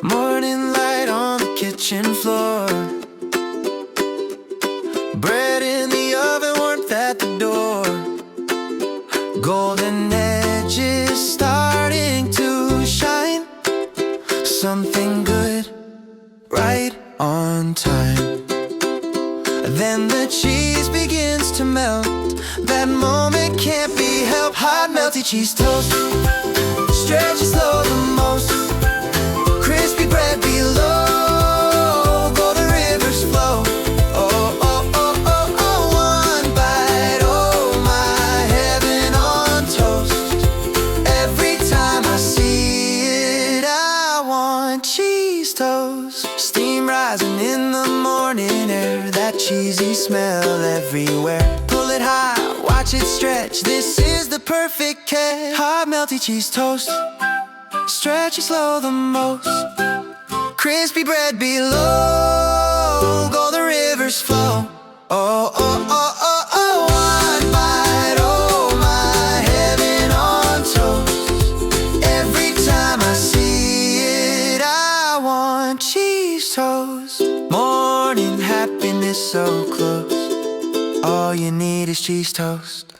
Morning light on the kitchen floor, bread in the oven, warmth at the door, golden edges starting to shine, something good right on time. Then the cheese begins to melt, that moment can't be helped. Hot melty cheese toast, stretchy slow the most, crispy bread below, golden rivers flow. Oh, oh, oh, oh, oh, one bite, oh my, heaven on toast. Every time I see it, I want cheese toast. Steam rising in the morning air, that cheesy smell everywhere. Pull it high, watch it stretch, this is the perfect cake. Hot melty cheese toast, stretchy slow the most, crispy bread below, golden rivers flow. Oh, oh, oh, oh, oh, one bite, oh my, heaven on toast. Every time I see it, I want cheese toast. Morning happiness so close, all you need is cheese toast.